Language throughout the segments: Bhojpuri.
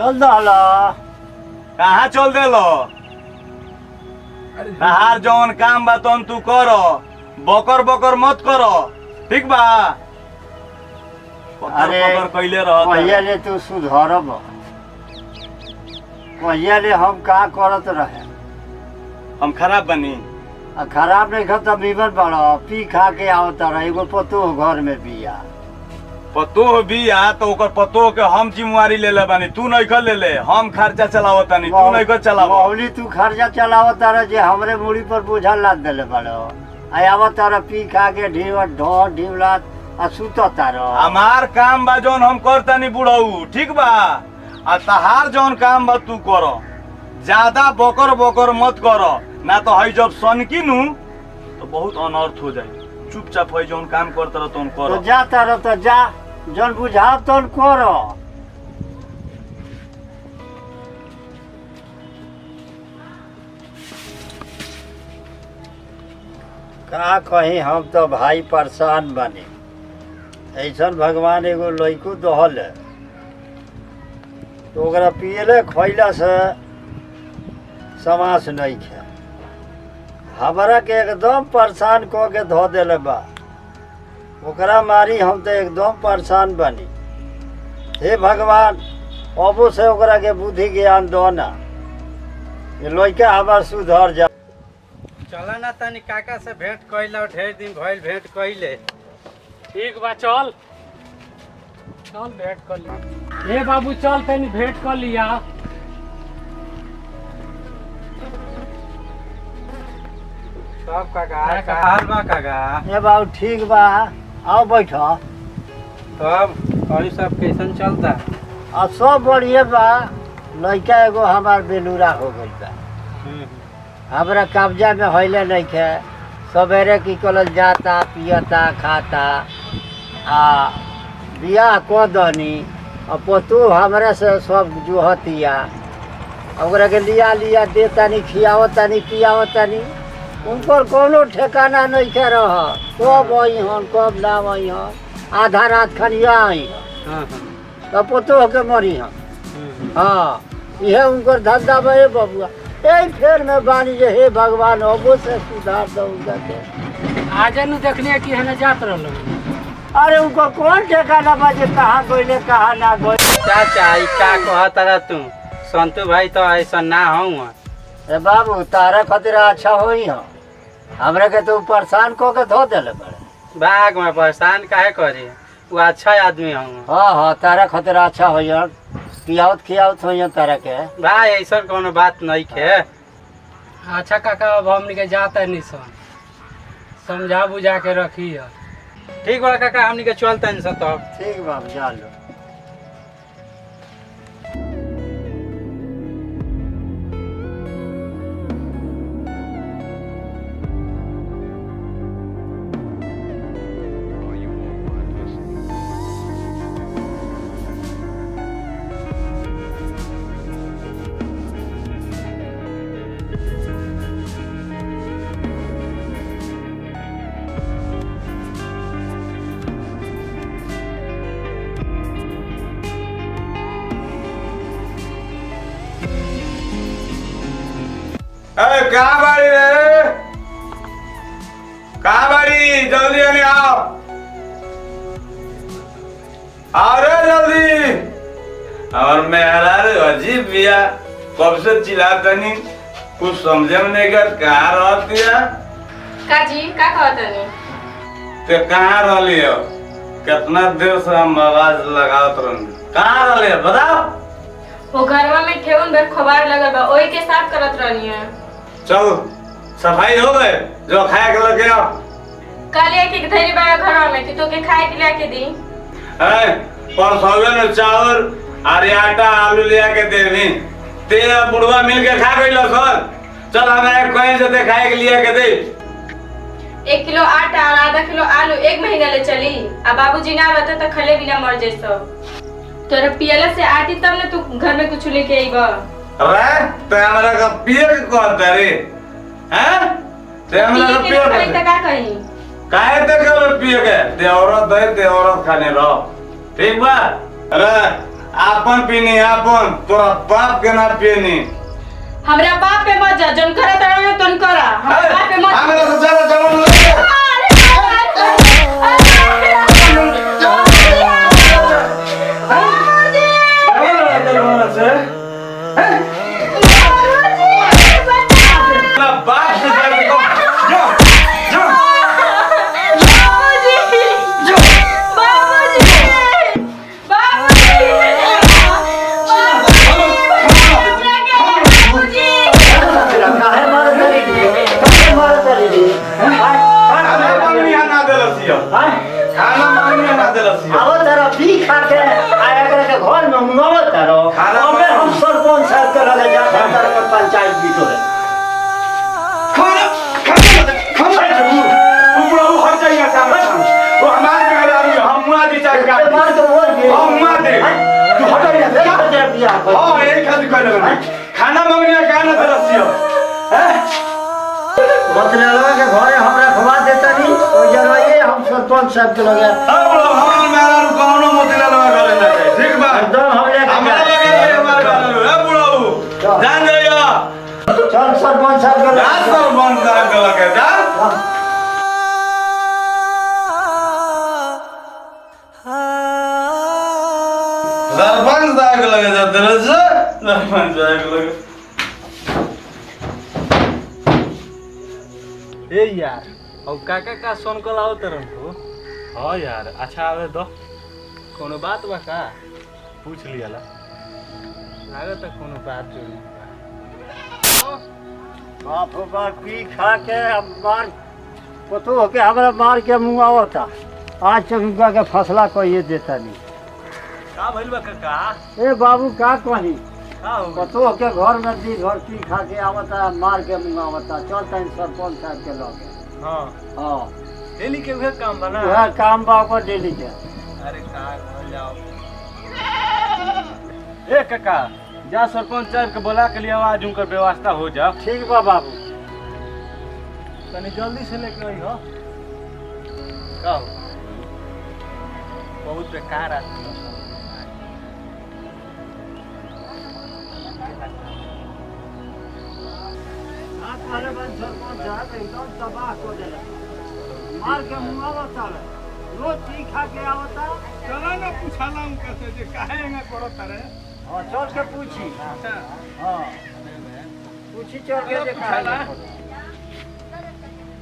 चल दहला कहाँ चल देलो? तहार जौन काम बा तौन तू करो, बकर बकर मत करो, ठीक बा? अरे कैले रह पहले तू सुधरब, पहले हम का करत रहे। हम खराब बनी? खराब नहीं खत बीबर बड़ा पी खा के आवता रहे। एगो पतो घर में बिया, पतो बिया तो ओकर पतो के हम जिम्मेवारी ले ले बानी, तू नहीं कर ले ले। हम खर्चा चलावत नहीं, तू नहीं कर चलाव। मौली तू खर्चा चलावत रहे जे हमरे मुड़ी पर बोझा लाद देले बड़ो। आवत रहे पी खा के ढीवत ढोर ढीवलात आ सुतता रह। हमार काम बा जौन हम करता नहीं बुढ़ऊ, ठीक बा? आ तहार जौन काम बा तू करो, ज्यादा बकर बकर मत करो, ना तो हई जब सनकी नू तो बहुत अनर्थ हो जाए। चुपचाप हई जौन काम करता रह तौन करो। तो जाता रह तो जा, जौन बुझाव तौन करो। का कही, हम तो भाई परेशान बने। ऐसा भगवान एगो लड़को दहल है तो ओकरा पियले खैला से समास नहीं है। हमरा के एकदम परेशान क के धो देले बा। ओकरा मारी हम तो एकदम परेशान बनी। हे भगवान, अबो से ओकरा के बुद्धि ज्ञान दो ना, ये लड़का हमार सुधर जा। चला ना तनी काका से भेंट कइला, ढेर दिन भइल भेंट कइले। ठीक बा, चल चल भेंट कर लिया। ए बाबू चल तनी भेंट कर लिया। सब काका का हाल बा काका? ए बाबू ठीक बा, आओ बैठो। तब और सब कैसन चलता? आ सब बढ़िया बा। लड़का एगो हमार बेलूरा हो गई बा, हमरा कब्जा में होइले नहीं है। सवेरे की कल जाता पियता खाता आ बियाह को दनी और पतो हमरा से सब जोहतिया। ओकरा के लिया लिया देतानी, खियावतानी पियावतानी। उनकर कोनो ठिकाना नहीं के रह। कब आई हन कब ना आई हन, आधा रात खनिया आई हन तो पतो के मरी हन। हाँ, यह उनकर धंधा बे बबुआ। यही फेर में बानी जे हे भगवान अबो से सुधार दो उनका के। आज नु देखलिए कि हने जात रहलो। अरे उनको कौन ठिकाना बा जे कहाँ गइले कहाँ ना गइले। चाचा ई का कहत रह तू? संतू भाई तो ऐसा ना हूँ। ए बाबू, तारा खातिर अच्छा होई हो। हमरा के तो परेशान को के धो देले बड़े। बाग में परेशान काहे करी? वो अच्छा आदमी हूँ। हाँ हाँ, तारा खातिर अच्छा होई हो। पियावत खियावत होई हो तारा के। भाई ऐसा कोनो बात नहीं है। अच्छा काका, अब हमनी के जाता नहीं सन, समझा बुझा के रखी है। ठीक बा काका, हमनी के चलता नहीं सन तब। ठीक बाबू, जा लो। कहाँ बाड़ी रे? कहाँ बाड़ी? जल्दी आने आओ, आओ रे जल्दी। और मेहरा रे अजीब बिया, कब से चिल्लाता नहीं, कुछ समझे में नहीं कर। कहाँ रहती है? काजी का कहतनी? ते कहाँ रहली हो? कितना देर से हम आवाज लगावत रहनी। कहाँ रहली हो बताओ? वो घरवा में ठेउन भर खबार लगल बा, ओही के साफ करत रहनी है। चल, सफाई हो गए? जो खाए के लगे आओ। काले के धैर्य बा घरवा में कि तो के खाए के लाके दी। परसौवे में चावल अरे आटा आलू लिया के देवी, ते बुढ़वा मिल के खा गई सर। चल हमें कहीं से दे खाए के लिया के दे। 1 किलो आटा और आधा किलो आलू 1 महीना ले चली। अब बाबूजी ना रहते तो खले बिना मर जैसो। तोरा पियला से आती तब ना तू घर में कुछ लेके आईबा। अरे ते हमरा का पिए के कहता रे? हैं? ते हमरा का पिए के का कही? काहे ते के पिए के? ते औरत है, ते औरत खाने रहो, ठीक बा? अरे आपन पीनी आपन, तोरा बाप के ना पीनी। हमरा बाप पे मत जा, जन करा तड़ा तन करा, हमरा बाप पे मत। हमरा से ज्यादा जवान लगे। पंचायत बिटोरे खाना मंगने का ना तरसियो मतलब के घरे हमरा खवा देता नहीं ओ जरवाइए हम सरपंच साहब के लगे हम मेरा कोनो मोतिला लगा करे ना ठीक बा एकदम हम लेके हमरा लगे हमार गाना ए बुढ़ऊ जान जइयो चल सरपंच साहब के जा सरपंच साहब के लगे जा सरपंच साहब के लगे जा तरस सरपंच साहब के लगे ए यार और काका का सोन को लाओ तरन को। हाँ यार अच्छा आवे दो, कोनो बात बा का पूछ लिया ला, लागत है कोनो बात जरूरी बा। बाप रे बाप पी खा के अब मार पतो के हमरा मार के मुंह आवता आज तक उनका के फसला कहिए देता नहीं। का भइल बा काका? ए बाबू का कही का हो गइल? पतो के घर में दी घर पी खा के आवता मार के मुंह आवता चल तन सरपंच साहब के लगे। हाँ हाँ डेली के उहे काम बना। वह काम बा ओकर डेली के। अरे का हो जाओ ए काका जा सरपंच साहब के बोला के लिए आज उनकर व्यवस्था हो जाओ। ठीक बा बाबू तनी जल्दी से लेके आई हो। का हो? बहुत बेकार आदमी हो सब। अरे बन सरपंच साहब एकदम तबाह कर देला मार के मुंह आवता रोज पी खा के आवता। चला ना पूछाला उनका से जे काहे एंगा करत रे। हाँ चल के पूछी। अच्छा हाँ पूछी चल के जे काहे पूछाला। करता।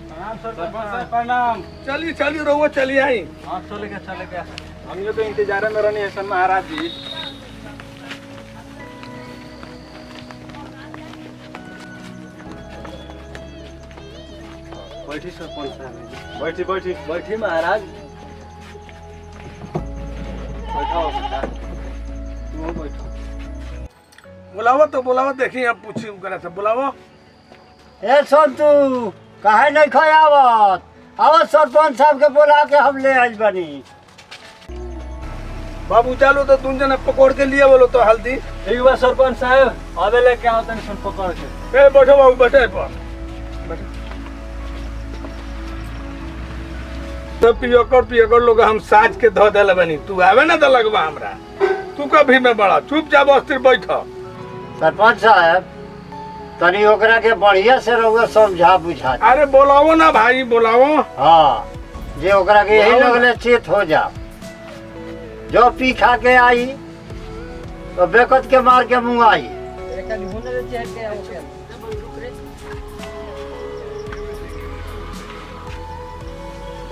प्रणाम सरपंच साहब प्रणाम। चलिए चलिए रहो चलिए आई। हाँ चले गया हम लोग तो इंतजार में रहने हसन महाराज जी। बैठी सरपंच साहब बैठी बैठी बैठी महाराज बैठाओ बेटा तुम बैठो। बुलाओ तो बुलाओ देखिए अब पूछी करा से बुलाओ। ए संतू काहे नहीं खयावत आवत सरपंच साहब के बोला के हम ले आई बनी। बाबू चलो तो तुम जना पकड़ के लिए बोलो तो हल्दी। ठीक बा सरपंच साहब अबे लेके आओ तनी सुन पकड़ के। ए बैठो बाबू बैठे पर बैठो। तो पियकर लोग हम साज के धो देले बनी तू आवे ना तो लगवा हमरा तू कभी में बड़ा चुपचाप अस्थिर बैठ। सरपंच साहब तनी ओकरा के बढ़िया से रहुआ समझा बुझा। अरे बुलाओ ना भाई बुलाओ। हाँ जे ओकरा के यही लगले चेत हो जा जो पी खा के आई तो बेकत के मार के मुंह आई।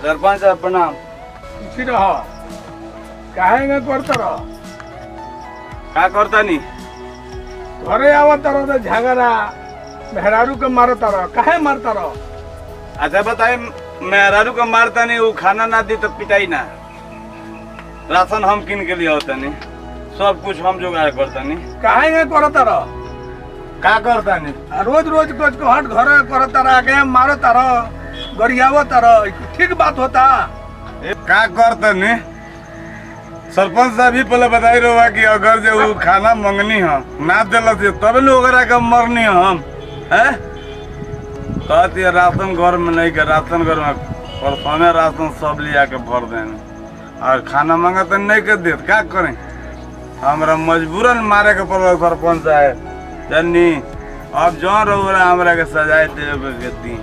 सरपंच साहब प्रणाम। पूछी रहो काहे करता रहो का करता नी घरे आवत रहो तो झगड़ा मेहरारू के मारता रहो काहे मारता रहो। अच्छा बताए मेहरारू का मारता नहीं वो खाना ना दी तो पिटाई ना राशन हम किन के लिए होता नहीं सब कुछ हम जुगाड़ करता नहीं काहे करता रहो का करता नहीं रोज रोज कुछ को हट घर करता रह के मारता रहो गरियावता रहो ठीक बात होता। का करता नहीं सरपंच साहब ही पहले बताई रहा कि अगर जो वो खाना मंगनी है ना दिल से तब लोग मरनी है हम है कहती है राशन घर में नहीं के राशन घर में परसों राशन सब लिया के भर देना और खाना मंगा तो नहीं कर देते क्या करें हमरा मजबूरन मारे के पड़ल सरपंच साहब जन्नी अब जौन रहुरा हमरा के सजाए देवे के दी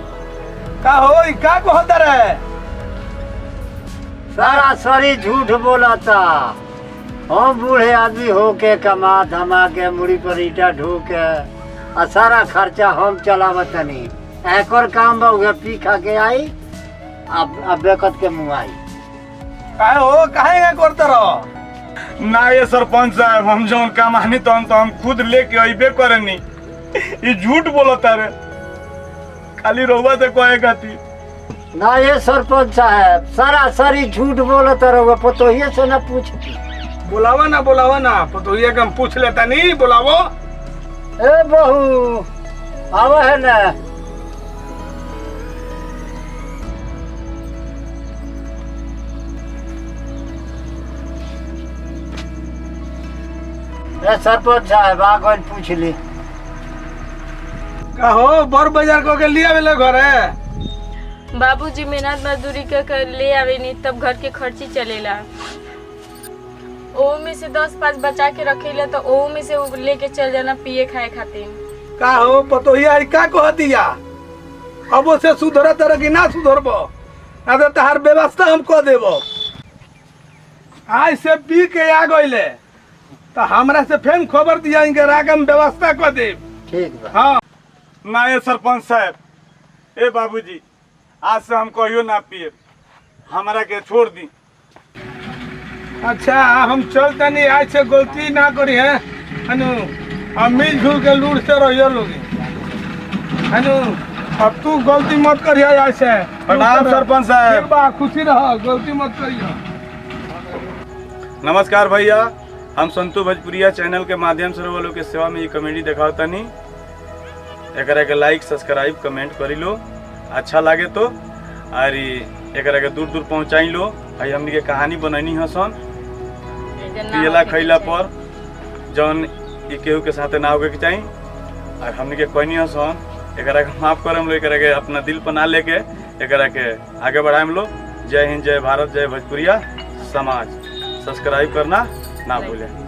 का होई का कहता रे सारा सरी झूठ बोलता। हम बूढ़े आदमी होके कमा धमा के मुड़ी पर ईटा ढो के आ सारा खर्चा हम चलावतनी। एकर काम बा उहे पी खा के आई अब बेकत के मुँह आई। काहे हो काहे का करता रहो ना ये सरपंच साहब हम जौन कमानी तो हम खुद लेके अइबे करनी। ये झूठ बोलता रे खाली रहुआ से कहे खातिर। ना ये सरपंच साहब सारा सरी झूठ बोलता रहोगे पतोहिए से ना पूछ। बुलावा ना पतोहिया के हम पूछ लेता नहीं बुलावो। ए बहू आवा है ना। ए सरपंच साहब आगन पूछ ली। का हो बर बाजार को के लिया वेले घर है बाबूजी मेहनत मजदूरी कर ले आवे नहीं तब घर के खर्ची चलेला। ओहू में से 10-5 बचा के रखेला तो ओहू में से उ लेके चल जाना पिए खाए खातिर। का हो पतोहिया का कहतिया अब से सुधर तरह की ना सुधरबो ना तो तहार व्यवस्था हम कह देबो। आज से पी के आ गइले तो हमरा से फेन खबर दिया इनके रागम व्यवस्था कर दे। ठीक बा। हाँ ना ये सरपंच साहब ए बाबूजी आज से हम कहियो ना पिए हमरा के छोड़ दी। अच्छा हम चलते नहीं आज से गलती ना करी है अनु हम मिलजुल के लूट से रहियो लोगी अनु अब तू गलती मत करियो आज से। प्रणाम सरपंच साहब। ठीक बा खुशी रह गलती मत करियो। नमस्कार भैया हम संतु भोजपुरिया चैनल के माध्यम से लोग के सेवा में ये कॉमेडी दिखावतनी। एकरा के लाइक सब्सक्राइब कमेंट करी लो अच्छा लागे तो और एकरा के दूर दूर पहुँचाई लो। भाई हमनी के कहानी बनैनी हसन पियला खैला पर जौन ई केहू के साथे ना होके के चाहिए और हमनी के कहनी हसन एकरा के माफ करम लो। एकरा के अपना दिल पर ना लेके एकरा के आगे बढ़ाएम लो। जय हिंद जय भारत जय भोजपुरिया समाज। सब्सक्राइब करना ना भूलें।